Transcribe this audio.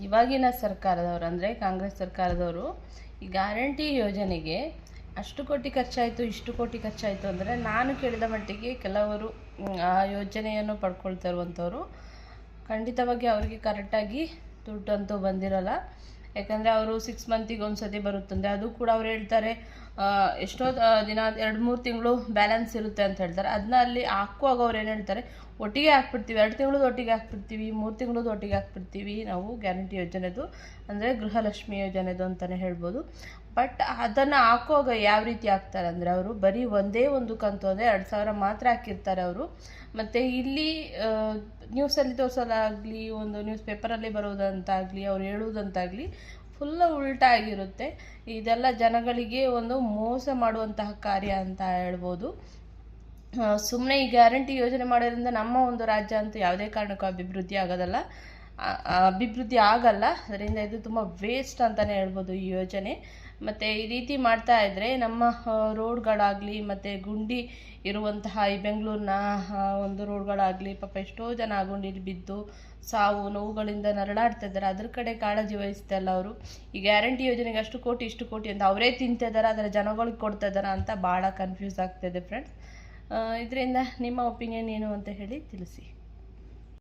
ಇವಾಗಿನ ಸರ್ಕಾರದವರು ಅಂದರೆ ಕಾಂಗ್ರೆಸ್ ಸರ್ಕಾರದವರು ಈ ಗ್ಯಾರಂಟಿ ಯೋಜನೆಗೆ ಅಷ್ಟು ಕೋಟಿ ಖರ್ಚಾಯಿತು ಇಷ್ಟು ಕೋಟಿ ಖರ್ಚಾಯಿತು ಅಂದರೆ ನಾನು ಕೇಳಿದ ಮಟ್ಟಿಗೆ ಕೆಲವರು ಆ ಯೋಜನೆಯನ್ನು ಪಡ್ಕೊಳ್ತಾ ಇರುವಂಥವ್ರು ಖಂಡಿತವಾಗಿ ಅವರಿಗೆ ಕರೆಕ್ಟಾಗಿ ದುಡ್ಡಂತೂ ಬಂದಿರಲ್ಲ. ಯಾಕಂದರೆ ಅವರು 6 ಮಂತಿಗೆ ಒಂದು ಸತಿ ಬರುತ್ತಂದರೆ ಅದು ಕೂಡ ಅವ್ರು ಹೇಳ್ತಾರೆ ಎಷ್ಟೋ ದಿನ 2-3 ತಿಂಗಳು ಬ್ಯಾಲೆನ್ಸ್ ಇರುತ್ತೆ ಅಂತ ಹೇಳ್ತಾರೆ. ಅದನ್ನ ಅಲ್ಲಿ ಹಾಕುವಾಗ ಅವ್ರು ಏನು ಹೇಳ್ತಾರೆ, ಒಟ್ಟಿಗೆ ಹಾಕ್ಬಿಡ್ತೀವಿ, 2 ತಿಂಗಳದ್ದು ಒಟ್ಟಿಗೆ ಹಾಕ್ಬಿಡ್ತೀವಿ, 3 ತಿಂಗಳದ್ದು ಒಟ್ಟಿಗೆ ಹಾಕ್ಬಿಡ್ತೀವಿ ನಾವು ಗ್ಯಾರಂಟಿ ಯೋಜನೆದು, ಅಂದರೆ ಗೃಹಲಕ್ಷ್ಮಿ ಯೋಜನೆದು ಅಂತಲೇ ಹೇಳ್ಬೋದು. ಬಟ್ ಅದನ್ನು ಹಾಕುವಾಗ ಯಾವ ರೀತಿ ಹಾಕ್ತಾರೆ ಅಂದರೆ ಅವರು ಬರೀ ಒಂದೇ ಒಂದು ಕಂತು ಅಂದರೆ 2,000 ಮಾತ್ರ ಹಾಕಿರ್ತಾರೆ ಅವರು. ಮತ್ತು ಇಲ್ಲಿ ನ್ಯೂಸಲ್ಲಿ ತೋರಿಸೋದಾಗಲಿ, ಒಂದು ನ್ಯೂಸ್ ಪೇಪರಲ್ಲಿ ಬರೋದಂತಾಗಲಿ, ಅವ್ರು ಹೇಳುವುದಂತಾಗಲಿ ಫುಲ್ ಉಲ್ಟಾ ಆಗಿರುತ್ತೆ. ಇದೆಲ್ಲ ಜನಗಳಿಗೆ ಒಂದು ಮೋಸ ಮಾಡುವಂತಹ ಕಾರ್ಯ ಅಂತ ಹೇಳ್ಬೋದು. ಸುಮ್ಮನೆ ಈ ಗ್ಯಾರಂಟಿ ಯೋಜನೆ ಮಾಡೋದ್ರಿಂದ ನಮ್ಮ ಒಂದು ರಾಜ್ಯ ಅಂತೂ ಯಾವುದೇ ಕಾರಣಕ್ಕೂ ಅಭಿವೃದ್ಧಿ ಆಗಲ್ಲ. ಅದರಿಂದ ಇದು ತುಂಬ ವೇಸ್ಟ್ ಅಂತಲೇ ಹೇಳ್ಬೋದು ಈ ಯೋಜನೆ. ಮತ್ತು ಈ ರೀತಿ ಮಾಡ್ತಾ ಇದ್ದರೆ ನಮ್ಮ ರೋಡ್ಗಳಾಗಲಿ ಮತ್ತು ಗುಂಡಿ ಇರುವಂತಹ ಈ ಬೆಂಗಳೂರಿನ ಒಂದು ರೋಡ್ಗಳಾಗಲಿ ಪಾಪ ಎಷ್ಟೋ ಜನ ಆ ಗುಂಡಿಲಿ ಬಿದ್ದು ಸಾವು ನೋವುಗಳಿಂದ ನರಳಾಡ್ತಾ ಇದ್ದಾರೆ. ಅದ್ರ ಕಡೆ ಕಾಳಜಿ ವಹಿಸ್ತಾ ಅವರು. ಈ ಗ್ಯಾರಂಟಿ ಯೋಜನೆಗೆ ಅಷ್ಟು ಕೋಟಿ ಇಷ್ಟು ಕೋಟಿ ಅಂತ ಅವರೇ ತಿಂತಿದ್ದಾರೆ, ಅದರ ಜನಗಳಿಗೆ ಕೊಡ್ತಾ ಇದ್ದಾರಾ ಅಂತ ಭಾಳ ಕನ್ಫ್ಯೂಸ್ ಆಗ್ತಾಯಿದೆ ಫ್ರೆಂಡ್ಸ್. ಇದರಿಂದ ನಿಮ್ಮ ಒಪಿನಿಯನ್ ಏನು ಅಂತ ಹೇಳಿ ತಿಳಿಸಿ.